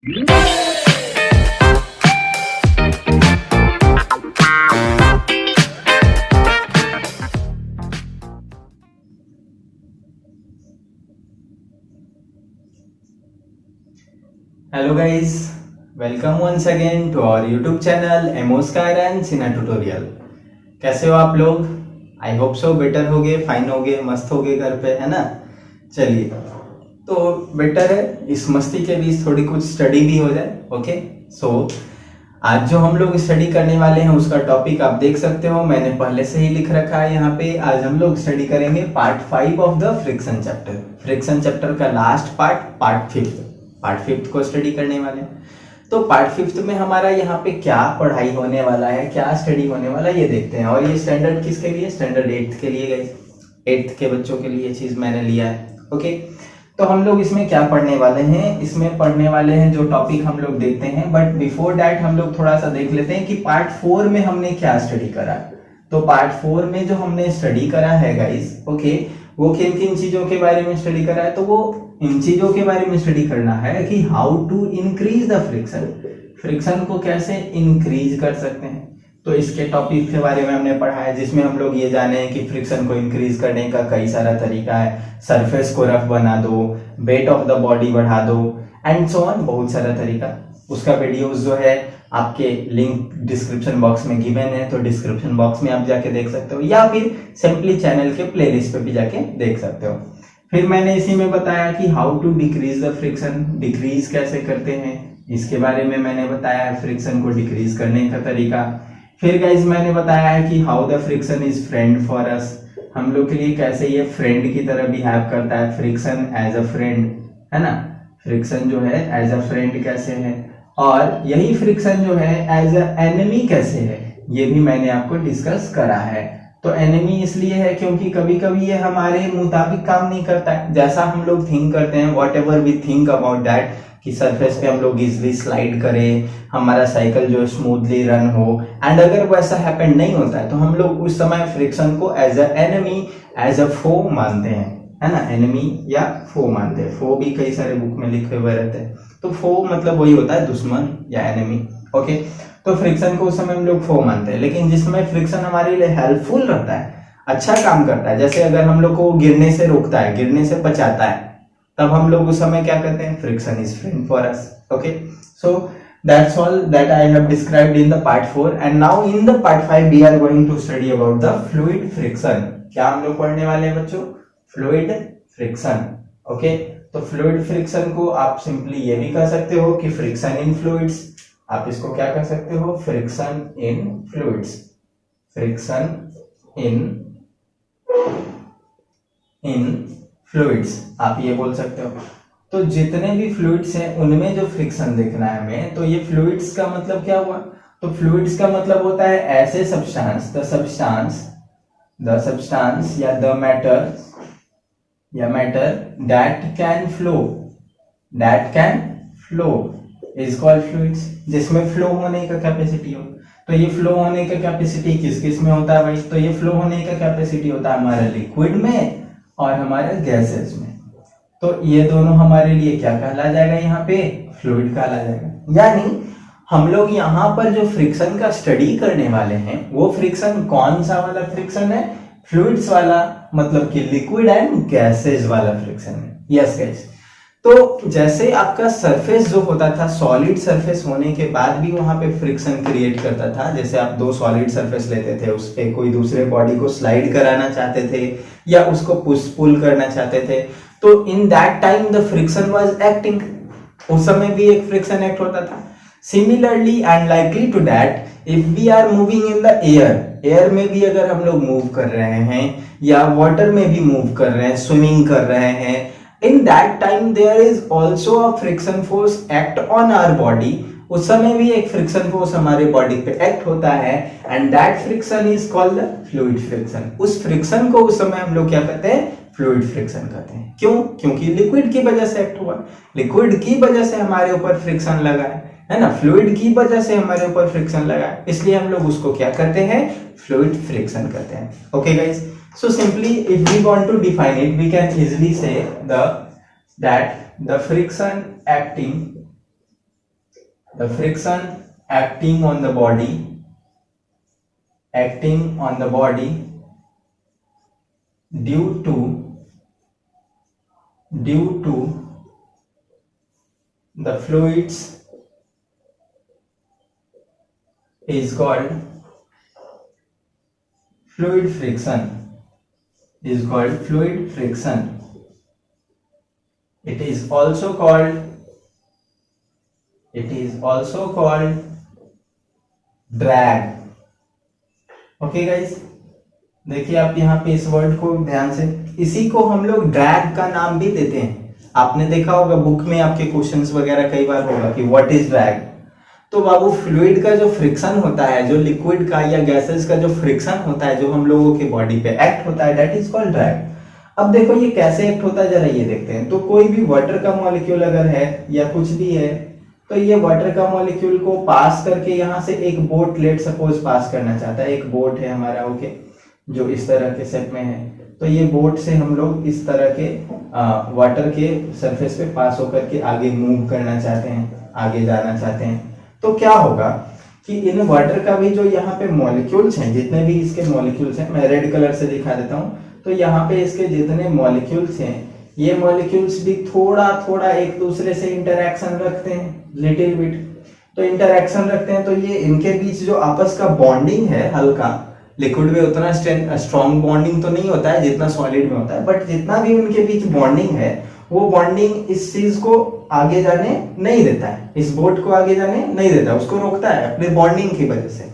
Hello guys, welcome once again to our YouTube channel एमोस्कार and Sinha tutorial. कैसे हो आप लोग? आई होप सो बेटर होगे, फाइन होगे, मस्त होगे घर पे, है ना। चलिए, तो बेटर है इस मस्ती के बीच थोड़ी कुछ स्टडी भी हो जाए। ओके, सो आज जो हम लोग स्टडी करने वाले हैं उसका टॉपिक आप देख सकते हो, मैंने पहले से ही लिख रखा है यहाँ पे। आज हम लोग स्टडी करेंगे part 5 of the friction chapter. Friction chapter का लास्ट पार्ट, पार्ट फिफ्थ को स्टडी करने वाले हैं। तो पार्ट 5 में हमारा यहाँ पे क्या पढ़ाई होने वाला है, क्या स्टडी होने वाला है, ये देखते हैं। और ये स्टैंडर्ड किसके लिए? स्टैंडर्ड 8th के लिए गए, 8th के बच्चों के लिए ये चीज मैंने लिया है। ओके, तो हम लोग इसमें क्या पढ़ने वाले हैं? इसमें पढ़ने वाले हैं जो टॉपिक हम लोग देखते हैं, बट बिफोर दैट हम लोग थोड़ा सा देख लेते हैं कि पार्ट 4 में हमने क्या स्टडी करा। तो पार्ट 4 में जो हमने स्टडी करा है गाइस, ओके, वो किन किन चीजों के बारे में स्टडी करा है? तो वो इन चीजों के बारे में स्टडी करना है कि how to increase the friction, friction को कैसे इंक्रीज कर सकते हैं। तो इसके टॉपिक के बारे में हमने पढ़ा है, जिसमें हम लोग ये जाने हैं कि फ्रिक्शन को इंक्रीज करने का कई सारा तरीका है। सरफेस को रफ बना दो, वेट ऑफ द बॉडी बढ़ा दो, एंड सो ऑन, बहुत सारा तरीका। उसका वीडियोस जो है आपके लिंक डिस्क्रिप्शन बॉक्स में गिवन है, तो डिस्क्रिप्शन बॉक्स में आप जाके देख सकते हो, या फिर सिंपली चैनल के प्लेलिस्ट पे भी जाके देख सकते हो। फिर मैंने इसी में बताया कि how to decrease the friction, decrease कैसे करते हैं, इसके बारे में मैंने बताया है, फ्रिक्शन को डिक्रीज करने का तरीका। फिर गाइस मैंने बताया है कि how the friction is friend for अस, हम लोग के लिए कैसे ये फ्रेंड की तरह बिहेव करता है, फ्रिक्शन एज अ फ्रेंड, है ना। फ्रिक्शन जो है एज अ फ्रेंड कैसे है, और यही फ्रिक्शन जो है एज अ एनिमी कैसे है, ये भी मैंने आपको डिस्कस करा है। तो एनिमी इसलिए है क्योंकि कभी कभी ये हमारे मुताबिक काम नहीं करता है, जैसा हम लोग थिंक करते हैं, whatever we think about that, कि सरफेस पे हम लोग इजिली स्लाइड करें, हमारा साइकिल जो स्मूथली रन हो, एंड अगर वैसा हैपन नहीं होता है तो हम लोग उस समय फ्रिक्शन को as a enemy, as a foe मानते हैं, है ना। एनिमी या फो मानते हैं, फो भी कई सारे बुक में लिखे हुए रहते हैं। तो फो मतलब वही होता है दुश्मन या एनिमी। ओके, तो फ्रिक्शन को उस समय हम लोग फो मानते हैं, लेकिन जिस समय फ्रिक्शन हमारे लिए हेल्पफुल रहता है, अच्छा काम करता है, जैसे अगर हम लोग को गिरने से रोकता है, गिरने से बचाता है, तब हम लोग उस समय क्या करते हैं? Friction is friend for us. Okay, so that's all that I have described in the part 4, and now in the part 5 we are going to study about the fluid friction. क्या हम लोग पढ़ने वाले हैं बच्चों? Fluid friction. ओके, तो fluid friction को आप सिंपली ये भी कह सकते हो कि फ्रिक्शन इन फ्लूइड्स। आप इसको क्या कह सकते हो? फ्रिक्शन इन फ्लूइड्स, फ्रिक्शन इन फ्लूइड्स, आप ये बोल सकते हो। तो जितने भी फ्लूइड्स हैं उनमें जो फ्रिक्शन देखना है हमें, तो ये फ्लूइड्स का मतलब क्या हुआ? तो फ्लूइड्स का मतलब होता है ऐसे सब्सटेंस, द सब्सटेंस या the matter that can flow is called fluids, जिसमें फ्लो होने का कैपेसिटी हो। तो ये फ्लो होने का कैपेसिटी किस किस में होता है भाई? तो ये फ्लो होने का कैपेसिटी होता है हमारे लिक्विड में और हमारे गैसेस में। तो ये दोनों हमारे लिए क्या कहला जाएगा? यहाँ पे फ्लूइड कहला जाएगा। यानी हम लोग यहाँ पर जो फ्रिक्शन का स्टडी करने वाले हैं, वो फ्रिक्शन कौन सा वाला फ्रिक्शन है? फ्लूइड्स वाला, मतलब कि लिक्विड एंड गैसेस वाला फ्रिक्शन है। यस गाइस, तो जैसे आपका सरफेस जो होता था, सॉलिड सरफेस होने के बाद भी वहां पे फ्रिक्शन क्रिएट करता था। जैसे आप दो सॉलिड सरफेस लेते थे, उस पे कोई दूसरे बॉडी को स्लाइड कराना चाहते थे या उसको पुश पुल करना चाहते थे, तो in that time the friction was acting, उस समय भी एक फ्रिक्शन एक्ट होता था। Similarly and likely to that, if we are moving in the air में भी अगर हम लोग मूव कर रहे हैं, या वाटर में भी मूव कर रहे हैं, स्विमिंग कर रहे हैं, in that time there is also a friction force act on our body, उस समय भी एक फ्रिक्शन फोर्स हमारे बॉडी पे एक्ट होता है, and that friction is called fluid friction. उस फ्रिक्शन को उस समय हम लोग क्या कहते हैं? फ्लूइड फ्रिक्शन कहते हैं। क्यों? क्योंकि लिक्विड की वजह से एक्ट हुआ, लिक्विड की वजह से हमारे ऊपर फ्रिक्शन लगा है ना, फ्लूइड की वजह से हमारे ऊपर फ्रिक्शन लगा है, इसलिए हम लोग उसको क्या करते हैं? फ्लूइड फ्रिक्शन कहते हैं। Okay guys, so simply if we want to define it, we can easily say that the friction acting the friction acting on the body, acting on the body due to the fluids is called fluid friction, is called fluid friction. It is also called drag. Okay guys, देखिए आप यहाँ पे इस word को ध्यान से, इसी को हम लोग ड्रैग का नाम भी देते हैं। आपने देखा होगा बुक में आपके क्वेश्चंस वगैरह कई बार होगा कि व्हाट इज ड्रैग। तो बाबू फ्लूइड का जो फ्रिक्शन होता है, जो लिक्विड का या गैसेस का जो फ्रिक्शन होता है, जो हम लोगों के बॉडी पे एक्ट होता है, दैट इज कॉल्ड ड्रैग। अब देखो ये कैसे एक्ट होता है, जरा ये देखते हैं। तो कोई भी वाटर का मॉलिक्यूल अगर है या कुछ भी है, तो ये वाटर का मॉलिक्यूल को पास करके यहाँ से एक बोट, लेट सपोज पास करना चाहता है, एक बोट है हमारा, ओके, जो इस तरह के सेट में है। तो ये बोट से हम लोग इस तरह के वाटर के सरफेस पे पास होकर के आगे मूव करना चाहते हैं, आगे जाना चाहते हैं। तो क्या होगा कि इन वाटर का भी जो यहाँ पे मॉलिक्यूल्स हैं, जितने भी इसके मॉलिक्यूल्स हैं, मैं रेड कलर से दिखा देता हूँ। तो यहाँ पे इसके जितने मॉलिक्यूल्स हैं, ये मॉलिक्यूल्स भी थोड़ा थोड़ा एक दूसरे से इंटरैक्शन रखते हैं, लिटिल बिट। तो इंटरैक्शन रखते हैं, तो ये इनके बीच जो आपस का बॉन्डिंग है, हल्का, लिक्विड में उतना स्ट्रॉन्ग बॉन्डिंग तो नहीं होता है जितना सॉलिड में होता है, बट जितना भी उनके बीच बॉन्डिंग है, वो बॉन्डिंग इस चीज को आगे जाने नहीं देता है, इस बोट को आगे जाने नहीं देता, उसको रोकता है अपने बॉन्डिंग की वजह से।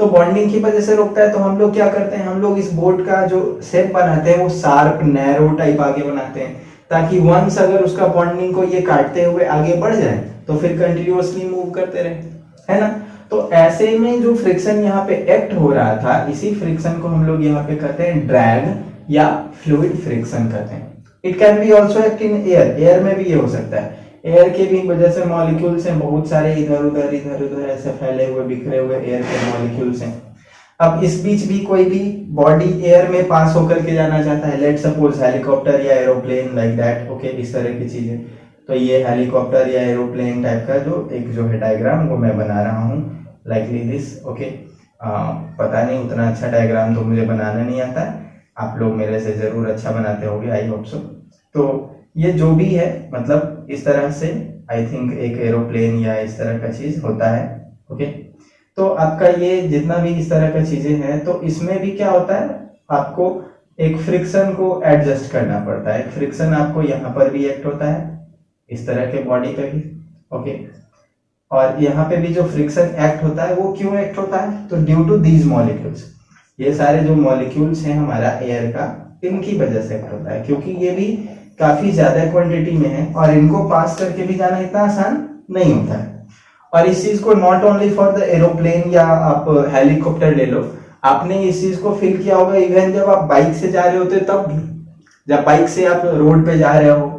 तो बॉन्डिंग की वजह से रोकता है, तो हम लोग क्या करते हैं, हम लोग इस बोट का जो शेप बनाते हैं वो शार्प नैरो टाइप आगे बनाते हैं, ताकि वंस अगर उसका बॉन्डिंग को ये काटते हुए आगे बढ़ जाए तो फिर कंटिन्यूअसली मूव करते रहे, है ना। तो ऐसे में जो फ्रिक्शन यहाँ पे एक्ट हो रहा था, इसी फ्रिक्शन को हम लोग यहाँ पे कहते हैं ड्रैग या फ्लूइड फ्रिक्शन कहते हैं। It can be also act in air, air में भी ये हो सकता है। एयर के भी वजह से मॉलिक्यूल्स हैं बहुत सारे, इधर उधर ऐसे फैले हुए बिखरे हुए एयर के मॉलिक्यूल्स हैं। अब इस बीच भी कोई भी बॉडी एयर में पास होकर के जाना चाहता है, लेट सपोज हेलीकॉप्टर या एरोप्लेन, लाइक दैट, ओके, इस तरह की चीजें। तो ये हेलीकॉप्टर या एरोप्लेन टाइप का जो है डायग्राम, वो मैं बना रहा हूँ लाइकली दिस, ओके। पता नहीं, उतना अच्छा डायग्राम तो मुझे बनाना नहीं आता है, आप लोग मेरे से जरूर अच्छा बनाते होंगे, आई होप सो। तो ये जो भी है, मतलब इस तरह से आई थिंक एक एरोप्लेन या इस तरह का चीज होता है, ओके। तो आपका ये जितना भी इस तरह का चीजें हैं, तो इसमें भी क्या होता है, आपको एक फ्रिक्शन को एडजस्ट करना पड़ता है। फ्रिक्शन आपको यहाँ पर भी एक्ट होता है, इस तरह के बॉडी पे भी, ओके। और यहाँ पे भी जो फ्रिक्शन एक्ट होता है, वो क्यों एक्ट होता है, तो ड्यू टू दीज मॉलिक्यूल्स, ये सारे जो मॉलिक्यूल्स हैं हमारा एयर का, इनकी वजह से एक्ट होता है, क्योंकि ये भी काफी ज्यादा क्वांटिटी में है और इनको पास करके भी जाना इतना आसान नहीं होता है। और इस चीज को not only for the aeroplane या आप हेलीकॉप्टर ले लो, आपने इस चीज को फील किया होगा इवन जब आप बाइक से जा रहे होते तब भी। जब बाइक से आप रोड पे जा रहे हो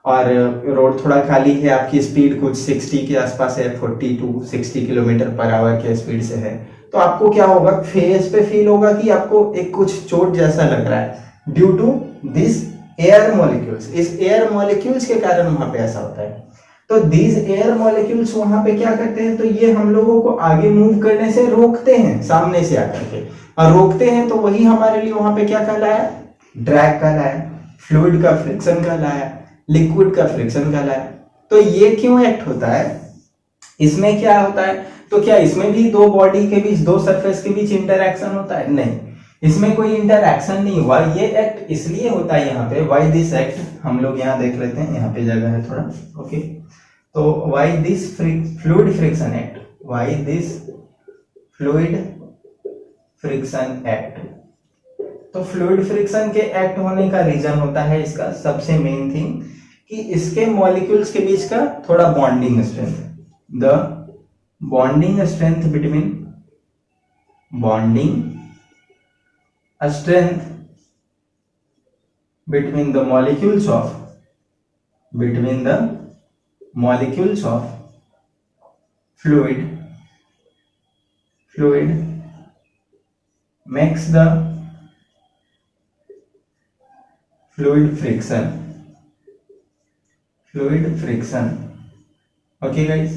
और रोड थोड़ा खाली है, आपकी स्पीड कुछ 60 के आसपास है, 40 to 60 किलोमीटर पर आवर के स्पीड से है, तो आपको क्या होगा, फेस पे फील होगा कि आपको एक कुछ चोट जैसा लग रहा है, due to this air molecules. इस एयर मॉलिक्यूल्स के कारण वहां पे ऐसा होता है। तो दीज एयर मॉलिक्यूल्स वहां पे क्या करते हैं, तो ये हम लोगों को आगे मूव करने से रोकते हैं, सामने से आकर के, और रोकते हैं, तो वही हमारे लिए वहां पे क्या कहलाया, ड्रैग कहलाया, फ्लूइड का फ्रिक्शन कहलाया, लिक्विड का फ्रिक्शन कहलाया। तो ये क्यों एक्ट होता है, इसमें क्या होता है, तो क्या इसमें भी दो बॉडी के बीच, दो सरफेस के बीच इंटरैक्शन होता है, नहीं, इसमें कोई इंटरैक्शन नहीं हुआ। ये एक्ट इसलिए होता है यहाँ पे, व्हाई दिस एक्ट, हम लोग यहाँ देख लेते हैं, यहाँ पे जगह है थोड़ा, ओके। तो why this fluid friction act, why this fluid friction act. तो फ्लूइड फ्रिक्शन के एक्ट होने का रीजन होता है, इसका सबसे मेन थिंग, कि इसके मॉलिक्यूल्स के बीच का थोड़ा bonding strength, the bonding strength between, bonding strength between the molecules of, between the molecules of fluid makes the fluid friction, okay guys।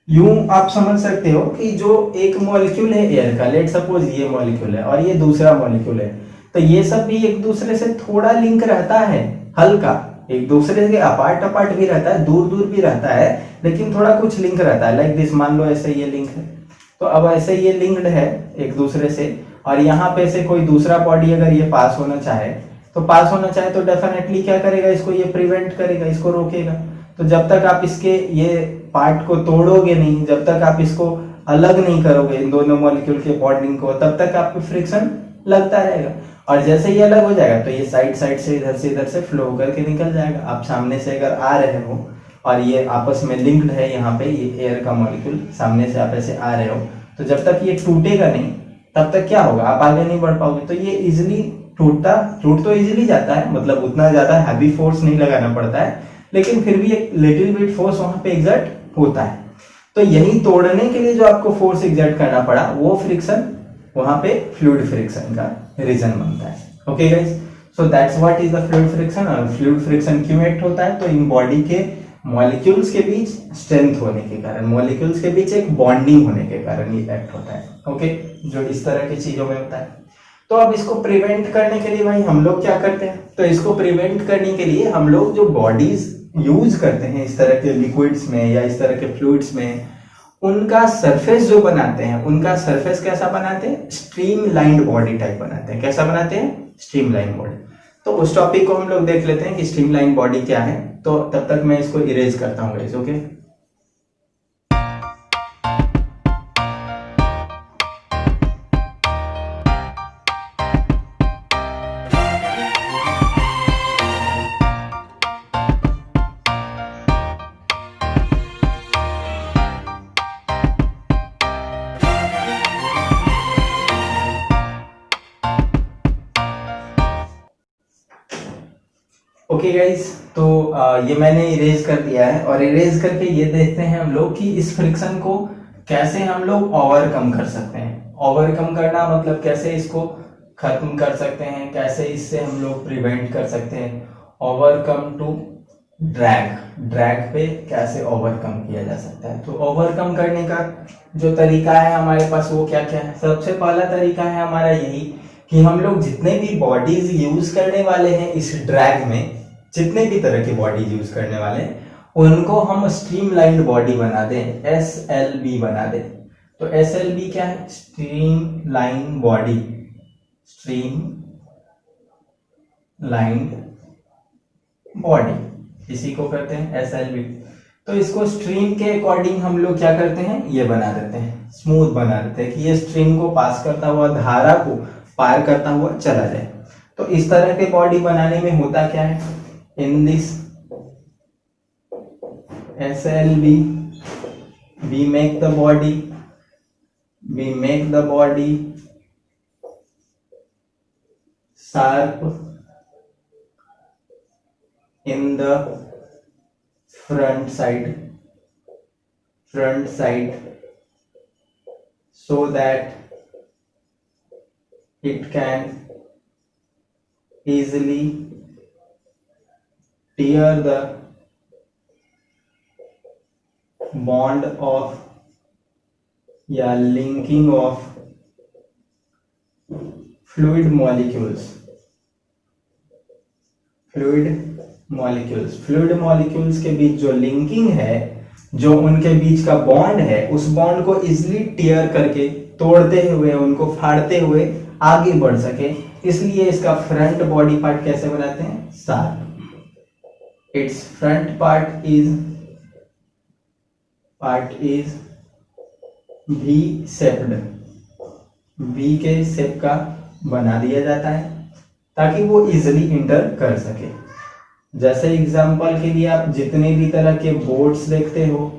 यूं आप समझ सकते हो कि जो एक मॉलिक्यूल है एयर का, लेट सपोज ये मॉलिक्यूल है और ये दूसरा मॉलिक्यूल है, तो ये सब भी एक दूसरे से थोड़ा लिंक रहता है, हल्का, एक दूसरे से अपार्ट अपार्ट भी रहता है, दूर दूर भी रहता है, लेकिन थोड़ा कुछ लिंक रहता है। लाइक दिस, मान लो ऐसे ये लिंक है, तो अब ऐसे ये लिंक्ड है एक दूसरे से, और यहाँ पे से कोई दूसरा बॉडी अगर ये पास होना चाहे, तो पास होना चाहे तो डेफिनेटली क्या करेगा, इसको ये प्रिवेंट करेगा, इसको रोकेगा। तो जब तक आप इसके ये पार्ट को तोड़ोगे नहीं, जब तक आप इसको अलग नहीं करोगे इन दोनों मॉलिक्यूल के बॉन्डिंग को, तब तक आपको फ्रिक्शन लगता रहेगा। और जैसे ये अलग हो जाएगा तो ये साइड साइड से इधर से फ्लो करके निकल जाएगा। आप सामने से अगर आ रहे हो और ये आपस में लिंक्ड है, यहाँ पे ये एयर का मॉलिक्यूल, सामने से आप ऐसे आ रहे हो, तो जब तक ये टूटेगा नहीं तब तक क्या होगा, आप आगे नहीं बढ़ पाओगे। तो ये इजिली टूट तो इजिली जाता है, मतलब उतना ज्यादा हैवी फोर्स नहीं लगाना पड़ता है, लेकिन फिर भी एक लिटिल बिट फोर्स वहां पे एग्जर्ट होता है। तो यही तोड़ने के लिए जो आपको फोर्स एग्जर्ट करना पड़ा, वो फ्रिक्शन वहां पे फ्लूइड फ्रिक्शन का रीजन बनता है। Okay guys, so that's what is the fluid friction. और फ्लूइड फ्रिक्शन क्यों एक्ट होता है, तो इन बॉडी के मॉलिक्यूल्स के बीच स्ट्रेंथ होने के कारण, मॉलिक्यूल्स के बीच एक बॉन्डिंग होने के कारण ये एक्ट होता है। ओके, जो इस तरह की चीजों में होता है। तो अब इसको प्रिवेंट करने के लिए भाई हम लोग क्या करते हैं, तो इसको प्रिवेंट करने के लिए हम लोग जो बॉडीज यूज करते हैं इस तरह के लिक्विड्स में या इस तरह के फ्लूइड्स में, उनका सरफेस जो बनाते हैं, उनका सरफेस कैसा बनाते हैं, स्ट्रीमलाइंड बॉडी टाइप बनाते हैं। कैसा बनाते हैं, स्ट्रीमलाइन बॉडी। तो उस टॉपिक को हम लोग देख लेते हैं कि स्ट्रीमलाइन बॉडी क्या है। तो तब तक मैं इसको इरेज करता हूँ गाइस। ओके, ओके गाइस, तो ये मैंने इरेज कर दिया है, और इरेज करके ये देखते हैं हम लोग कि इस फ्रिक्शन को कैसे हम लोग ओवरकम कर सकते हैं। ओवरकम करना मतलब कैसे इसको खत्म कर सकते हैं, कैसे इससे हम लोग प्रिवेंट कर सकते हैं। ओवरकम टू ड्रैग, ड्रैग पे कैसे ओवरकम किया जा सकता है। तो ओवरकम करने का जो तरीका है हमारे पास वो क्या क्या है। सबसे पहला तरीका है हमारा यही कि हम लोग जितने भी बॉडीज यूज करने वाले हैं इस ड्रैग में, जितने भी तरह की बॉडी यूज करने वाले हैं, उनको हम स्ट्रीमलाइंड बॉडी बना दें, SLB बना दें। तो SLB क्या है, स्ट्रीमलाइन बॉडी, स्ट्रीमलाइंड बॉडी, इसी को करते हैं SLB। तो इसको स्ट्रीम के अकॉर्डिंग हम लोग क्या करते हैं, ये बना देते हैं, स्मूथ बना देते हैं कि ये स्ट्रीम को पास करता हुआ, धारा को पार करता हुआ चला जाए। तो इस तरह के बॉडी बनाने में होता क्या है, in this SLB we make the body sharp in the front side so that it can easily tear the bond of या linking of fluid molecules के बीच जो लिंकिंग है, जो उनके बीच का बॉन्ड है, उस बॉन्ड को इजिली टियर करके, तोड़ते हुए, उनको फाड़ते हुए आगे बढ़ सके। इसलिए इसका फ्रंट बॉडी पार्ट कैसे बनाते हैं, sharp. It's front part is V shaped, V के शेप का बना दिया जाता है ताकि वो इजिली इंटर कर सके। जैसे एग्जांपल के लिए आप जितने भी तरह के बोर्ड्स देखते हो,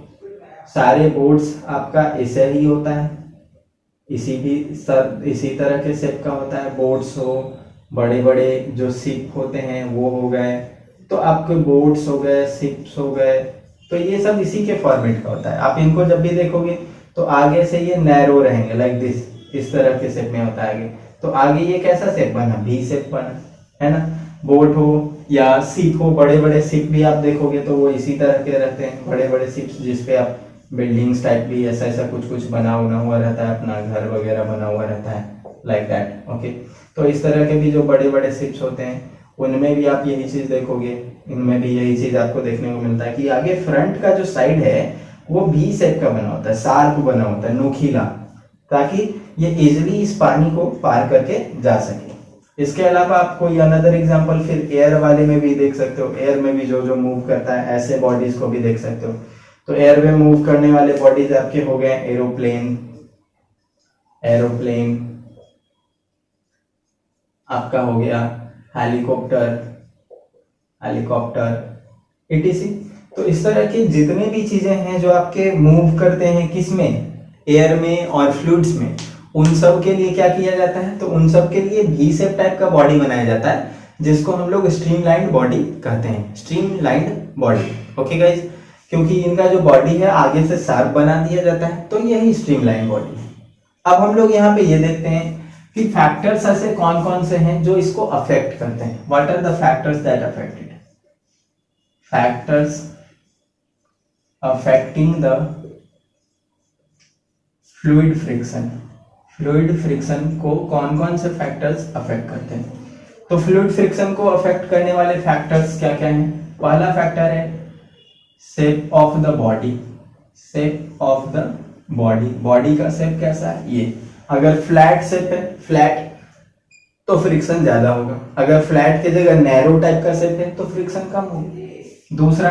सारे बोर्ड्स आपका ऐसे ही होता है, इसी तरह के शेप का होता है। बोर्ड्स हो, बड़े बड़े जो शिप होते हैं वो हो गए, तो आपके बोर्ड्स हो गए, शिप्स हो गए, तो ये सब इसी के फॉर्मेट का होता है। आप इनको जब भी देखोगे तो आगे से ये नैरो रहेंगे, लाइक दिस, इस तरह के शेप में होता है। तो आगे ये कैसा शेप बना, V शेप बना, है ना। बोट हो या शिप हो, बड़े बड़े शिप भी आप देखोगे तो वो इसी तरह के रहते हैं, बड़े बड़े शिप्स जिसपे आप बिल्डिंग्स टाइप भी ऐसा ऐसा कुछ कुछ बना हुआ रहता है, अपना घर वगैरह बना हुआ रहता है, लाइक दैट। ओके, तो इस तरह के भी जो बड़े बड़े शिप्स होते हैं उनमें भी आप यही चीज देखोगे, इनमें भी यही चीज आपको देखने को मिलता है कि आगे फ्रंट का जो साइड है वो वी शेप का बना होता है, शार्प बना होता है, नोकीला, ताकि ये इजिली इस पानी को पार करके जा सके। इसके अलावा आप कोई अनदर एग्जांपल फिर एयर वाले में भी देख सकते हो, एयर में भी जो जो मूव करता है ऐसे बॉडीज को भी देख सकते हो। तो एयर में मूव करने वाले बॉडीज आपके हो गए एरोप्लेन, एरोप्लेन आपका हो गया हेलीकॉप्टर, हेलीकॉप्टर इटीसी। तो इस तरह की जितने भी चीजें हैं जो आपके मूव करते हैं किसमें, एयर में और फ्लूइड्स में, उन सब के लिए क्या किया जाता है, तो उन सब के लिए वी शेप टाइप का बॉडी बनाया जाता है, जिसको हम लोग स्ट्रीमलाइंड बॉडी कहते हैं, स्ट्रीमलाइंड बॉडी। ओके गाइज, क्योंकि इनका जो बॉडी है आगे से शार्प बना दिया जाता है, तो यही स्ट्रीमलाइन बॉडी है। अब हम लोग यहाँ पे ये देखते हैं कि फैक्टर्स ऐसे कौन कौन से हैं जो इसको अफेक्ट करते हैं। What are the factors that affect it, factors affecting the fluid friction, fluid friction को कौन कौन से फैक्टर्स अफेक्ट करते हैं। तो फ्लूइड फ्रिक्शन को अफेक्ट करने वाले फैक्टर्स क्या क्या हैं। पहला फैक्टर है shape of the body, shape of the body, body का शेप कैसा है ये, अगर फ्लैट शेप है, फ्लैट, तो फ्रिक्शन ज्यादा होगा, अगर फ्लैट की जगह नैरो टाइप का शेप है तो फ्रिक्शन कम होगा। दूसरा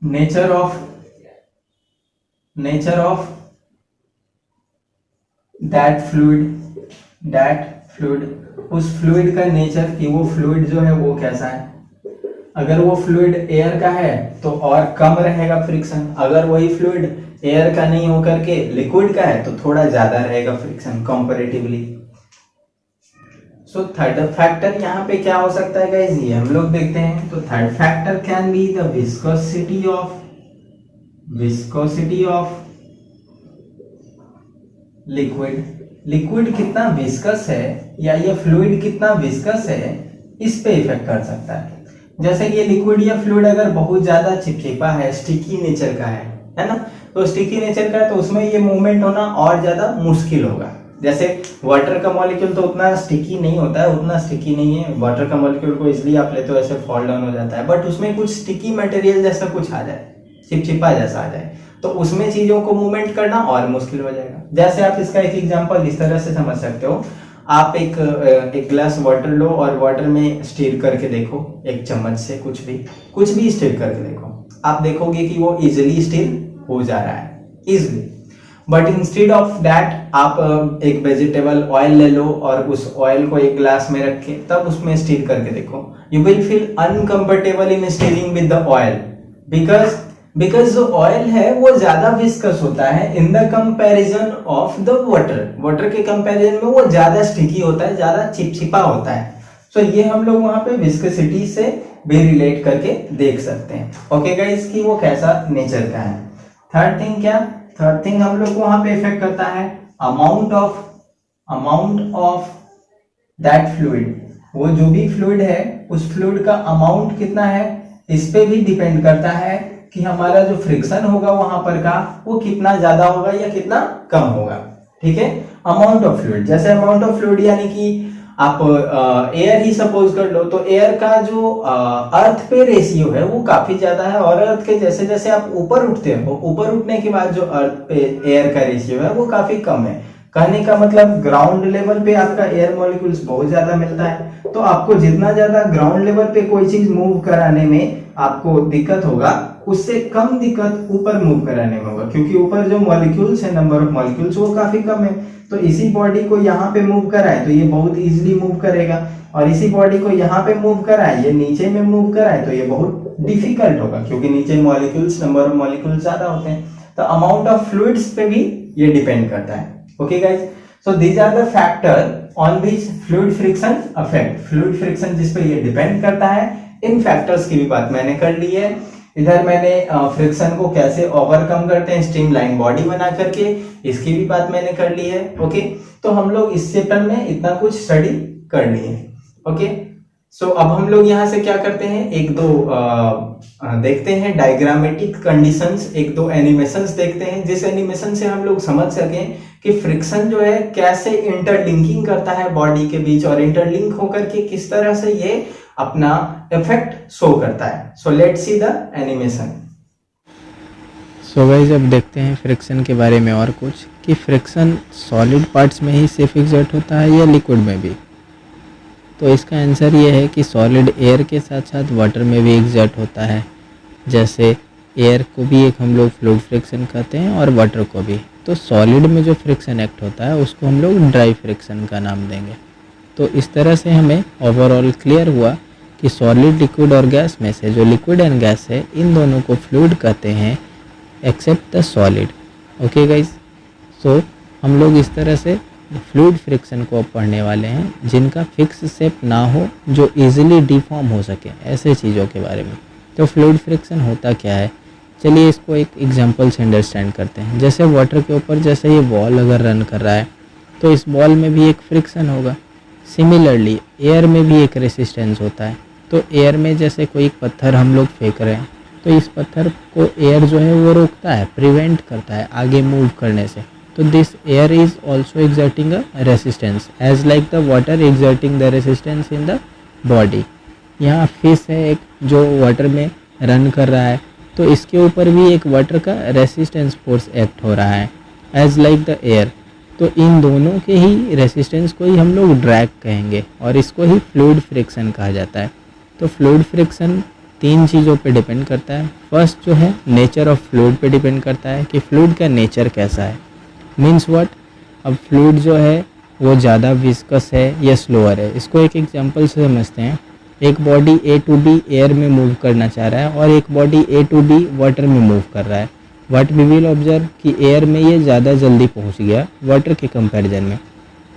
नेचर ऑफ दैट फ्लूइड, उस फ्लूइड का नेचर कि वो फ्लूइड जो है वो कैसा है। अगर वो फ्लूइड एयर का है तो और कम रहेगा फ्रिक्शन, अगर वही फ्लूइड एयर का नहीं होकर के लिक्विड का है तो थोड़ा ज्यादा रहेगा friction comparatively. So third factor यहाँ पे क्या हो सकता है गाइस, ये हम लोग देखते हैं। तो third factor can be the viscosity of liquid कितना विस्कस है या ये फ्लूइड कितना विस्कस है, इस पे इफेक्ट कर सकता है। जैसे ये लिक्विड या फ्लूइड अगर बहुत ज्यादा चिपचिपा है, स्टिकी नेचर का है ना, तो स्टिकी नेचर का है तो उसमें ये मूवमेंट होना और ज्यादा मुश्किल होगा। जैसे वाटर का मॉलिक्यूल तो उतना स्टिकी नहीं होता है, उतना स्टिकी नहीं है, वाटर का मॉलिक्यूल को इसलिए आप लेते हो ऐसे फॉल डाउन हो जाता है, बट उसमें कुछ स्टिकी मटेरियल जैसा कुछ आ जाए, चिपचिपा जैसा आ जाए, तो उसमें चीजों को मूवमेंट करना और मुश्किल हो जाएगा। जैसे आप इसका एक एग्जांपल इस तरह से समझ सकते हो, आप एक ग्लास वाटर लो और वाटर में स्टीर करके देखो, एक चम्मच से कुछ भी स्टीर करके देखो, आप देखोगे कि वो इजिली स्टीर हो जा रहा है, easily. But instead of that आप एक वेजिटेबल ऑयल ले लो और उस ऑयल को एक ग्लास में रख के तब उसमें स्टीर करके देखो, you will feel uncomfortable in steering with the oil, because जो ऑयल है वो ज्यादा विस्कस होता है in the comparison of the water के कंपैरिजन में वो ज्यादा स्टिकी होता है, ज्यादा चिपचिपा होता है। सो ये हम लोग वहां पे विस्कोसिटी से भी रिलेट करके देख सकते हैं। ओके गाइस, कि वो कैसा नेचर का है। थर्ड थिंग हम लोग को वहां पे इफेक्ट करता है अमाउंट ऑफ दैट फ्लूइड, वो जो भी फ्लूइड है उस फ्लूइड का अमाउंट कितना है, इस पे भी डिपेंड करता है कि हमारा जो फ्रिक्शन होगा वहां पर का वो कितना ज्यादा होगा या कितना कम होगा। ठीक है, अमाउंट ऑफ फ्लूइड, जैसे अमाउंट ऑफ फ्लूइड यानी कि आप एयर ही सपोज कर लो, तो एयर का जो अर्थ पे रेशियो है वो काफी ज्यादा है, और अर्थ के जैसे जैसे आप ऊपर उठते हो, ऊपर उठने के बाद जो अर्थ पे एयर का रेशियो है वो काफी कम है। कहने का मतलब ग्राउंड लेवल पे आपका एयर मॉलिक्यूल्स बहुत ज्यादा मिलता है, तो आपको जितना ज्यादा ग्राउंड लेवल पे कोई चीज मूव कराने में आपको दिक्कत होगा, उससे कम दिक्कत ऊपर मूव कराने में होगा, क्योंकि ऊपर जो मॉलिक्यूल्स है, नंबर ऑफ मॉलिक्यूल्स वो काफी कम है। तो इसी बॉडी को यहाँ पे मूव कराए तो ये बहुत इजीली मूव करेगा, और इसी बॉडी को यहाँ पे मूव कराए, ये नीचे में मूव कराए तो ये बहुत डिफिकल्ट होगा, क्योंकि नीचे मॉलिक्यूल्स, नंबर ऑफ मॉलिक्यूल्स ज्यादा होते हैं। तो अमाउंट ऑफ फ्लूइड्स पे भी ये डिपेंड करता है। Okay guys, so these are the factor on which fluid friction affect, fluid friction जिस पे ये डिपेंड करता है। इन फैक्टर्स की भी बात मैंने कर ली है। इधर मैंने फ्रिक्शन को कैसे ओवरकम करते हैं स्ट्रीमलाइन बॉडी बना करके, इसकी भी बात मैंने कर ली है। ओके, तो हम लोग इस चैप्टर में इतना कुछ स्टडी कर लिए। ओके, सो अब हम लोग यहाँ से क्या करते हैं, एक दो देखते हैं डायग्रामेटिक कंडीशंस, एक दो एनिमेशंस देखते हैं, जिस एनिमेशन से हम लोग समझ सकें कि फ्रिक्शन जो है कैसे इंटरलिंकिंग करता है बॉडी के बीच, और इंटरलिंक होकर के किस तरह से ये अपना इफेक्ट शो करता है। So let's see the animation. So guys अब देखते हैं फ्रिक्शन के बारे में और कुछ, कि फ्रिक्शन सॉलिड पार्ट्स में ही सिर्फ एग्जर्ट होता है या लिक्विड में भी। तो इसका आंसर ये है कि सॉलिड एयर के साथ साथ वाटर में भी एग्जर्ट होता है। जैसे एयर को भी एक हम लोग फ्लूइड फ्रिक्शन कहते हैं और वाटर को भी। तो सॉलिड में जो फ्रिक्शन एक्ट होता है उसको हम लोग ड्राई फ्रिक्शन का नाम देंगे। तो इस तरह से हमें ओवरऑल क्लियर हुआ कि सॉलिड, लिक्विड और गैस में से जो लिक्विड एंड गैस है इन दोनों को फ्लूइड कहते हैं except the solid. Okay guys, so हम लोग इस तरह से फ्लूइड फ्रिक्शन को पढ़ने वाले हैं जिनका फिक्स शेप ना हो, जो इजीली डिफॉर्म हो सके, ऐसे चीज़ों के बारे में। तो फ्लूइड फ्रिक्शन होता क्या है, चलिए इसको एक एग्जांपल से अंडरस्टैंड करते हैं। जैसे वाटर के ऊपर जैसे ये बॉल अगर रन कर रहा है तो इस बॉल में भी एक फ्रिक्शन होगा। सिमिलरली एयर में भी एक रेसिस्टेंस होता है। तो एयर में जैसे कोई पत्थर हम लोग फेंक रहे हैं तो इस पत्थर को एयर जो है वो रोकता है, प्रिवेंट करता है आगे मूव करने से। तो this air is also exerting a resistance as like the water exerting the resistance in the body. यहाँ फिश है एक जो वाटर में रन कर रहा है, तो इसके ऊपर भी एक वाटर का रेसिस्टेंस फोर्स एक्ट हो रहा है एज लाइक द एयर। तो इन दोनों के ही रेसिस्टेंस को ही हम लोग ड्रैग कहेंगे और इसको ही फ्लूइड फ्रिक्शन कहा जाता है। तो फ्लूइड फ्रिक्शन तीन चीज़ों पे डिपेंड करता है। फर्स्ट जो है नेचर ऑफ फ्लूइड पे डिपेंड करता है कि फ्लूइड का नेचर कैसा है। मीन्स व्हाट, अब फ्लूइड जो है वो ज़्यादा विस्कस है या स्लोअर है। इसको एक एग्जांपल से समझते हैं। एक body A to B air में मूव करना चाह रहा है और एक body A to B water में मूव कर रहा है। व्हाट वी विल ऑब्जर्व कि एयर में ये ज़्यादा जल्दी पहुंच गया वाटर के कंपैरिजन में।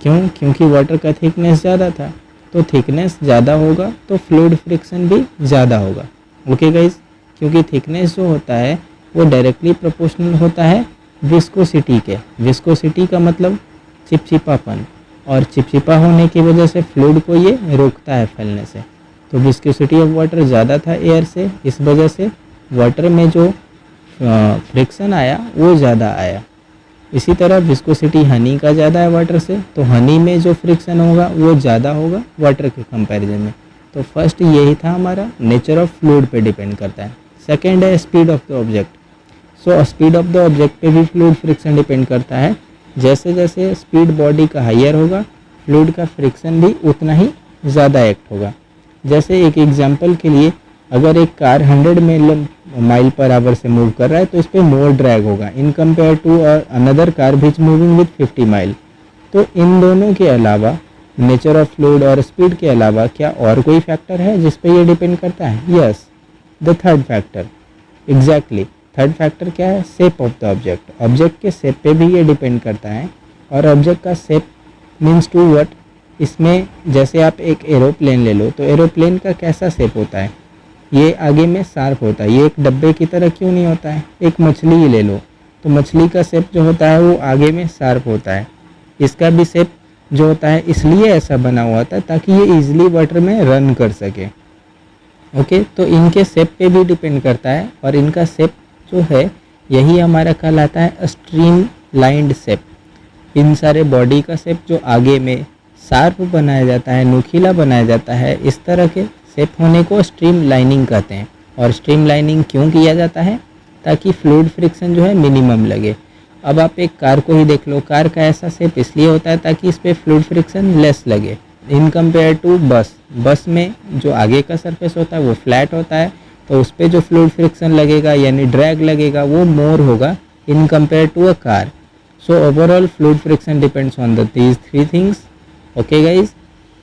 क्यों? क्योंकि वाटर का थिकनेस ज़्यादा था। तो थिकनेस ज़्यादा होगा तो फ्लूइड फ्रिक्शन भी ज़्यादा होगा। ओके गाइज, क्योंकि थिकनेस जो होता है वो डायरेक्टली प्रोपोर्शनल होता है विस्कोसिटी के। विस्कोसिटी का मतलब चिपचिपापन, और चिपचिपा होने की वजह से फ्लूइड को ये रोकता है फैलने से। तो विस्कोसिटी ऑफ वाटर ज़्यादा था एयर से, इस वजह से वाटर में जो फ्रिक्शन आया वो ज़्यादा आया। इसी तरह विस्कोसिटी हनी का ज़्यादा है वाटर से, तो हनी में जो फ्रिक्शन होगा वो ज़्यादा होगा वाटर के कंपैरिजन में। तो फर्स्ट यही था हमारा, नेचर ऑफ फ्लूइड पे डिपेंड करता है। सेकेंड है speed of the object. So speed of the object पे भी फ्लूइड फ्रिक्शन डिपेंड करता है। जैसे जैसे स्पीड बॉडी का हायर होगा फ्लूइड का फ्रिक्शन भी उतना ही ज़्यादा एक्ट होगा। जैसे एक एग्जांपल के लिए, अगर एक कार 100 माइल पर आवर से मूव कर रहा है तो इस पर मोर ड्रैग होगा in compare to another car which moving with 50 mile. तो इन दोनों के अलावा, नेचर ऑफ फ्लूइड और स्पीड के अलावा, क्या और कोई फैक्टर है जिस पे ये डिपेंड करता है? Yes, the third factor. Exactly, third factor क्या है? Shape of the object. Object के शेप पे भी ये डिपेंड करता है। और ऑब्जेक्ट का शेप मीन्स टू व्हाट, इसमें जैसे आप एक एरोप्लेन ले लो तो एरोप्लेन का कैसा शेप होता है? ये आगे में शार्प होता है। ये एक डब्बे की तरह क्यों नहीं होता है? एक मछली ही ले लो तो मछली का शेप जो होता है वो आगे में शार्प होता है। इसका भी शेप जो होता है इसलिए ऐसा बना हुआ था ताकि ये इजीली वाटर में रन कर सके। ओके, तो इनके शेप पे भी डिपेंड करता है और इनका शेप जो है यही हमारा कहलाता है स्ट्रीम लाइंड शेप। इन सारे बॉडी का शेप जो आगे में शार्प बनाया जाता है, नुकीला बनाया जाता है, इस तरह के शेप होने को स्ट्रीम लाइनिंग कहते हैं। और स्ट्रीम लाइनिंग क्यों किया जाता है? ताकि फ्लूइड फ्रिक्शन जो है मिनिमम लगे। अब आप एक कार को ही देख लो, कार का ऐसा शेप इसलिए होता है ताकि इस पर फ्लूइड फ्रिक्शन लेस लगे इन कंपेयर टू बस। बस में जो आगे का सरफेस होता है वो फ्लैट होता है, तो उस पर जो फ्लूइड फ्रिक्शन लगेगा यानी ड्रैग लगेगा वो मोर होगा in compare to a car. So overall fluid friction depends on these three things. Okay guys,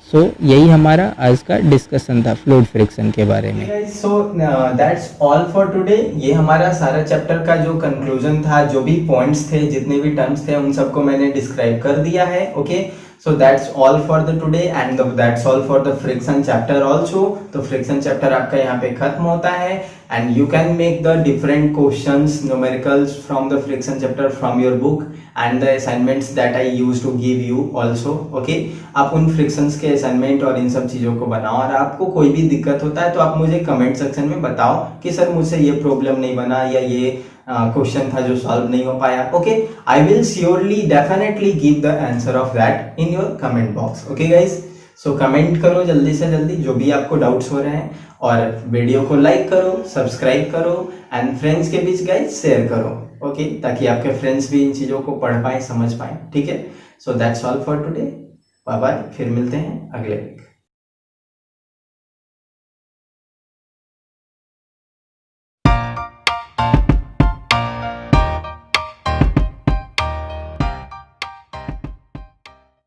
so यही हमारा आज का डिस्कशन था फ्लूइड फ्रिक्शन के बारे में। सो दैट्स ऑल फॉर टुडे। ये हमारा सारा चैप्टर का जो कंक्लूजन था, जो भी पॉइंट्स थे, जितने भी टर्म्स थे, उन सबको मैंने डिस्क्राइब कर दिया है। Okay, So that's all for the today and that's all for the friction chapter also. तो friction chapter आपका यहाँ पे खत्म होता है and you can make the different questions numericals from the friction chapter from your book and the assignments that I used to give you also. Okay, आप उन frictions के assignment और इन सब चीज़ों को बनाओ और आपको कोई भी दिक्कत होता है तो आप मुझे comment section में बताओ कि सर मुझसे ये problem नहीं बना या ये क्वेश्चन था जो सॉल्व नहीं हो पाया. Okay, I will surely definitely give the answer of that in your comment box. Okay guys, so comment करो जल्दी से जल्दी जो भी आपको डाउट्स हो रहे हैं और वीडियो को लाइक करो, सब्सक्राइब करो एंड फ्रेंड्स के बीच गाइज शेयर करो. ओके, ताकि आपके फ्रेंड्स भी इन चीज़ों को पढ़ पाए, समझ पाए. ठीक है, so that's all for today. Bye bye, फिर मिलते हैं अगले वीक.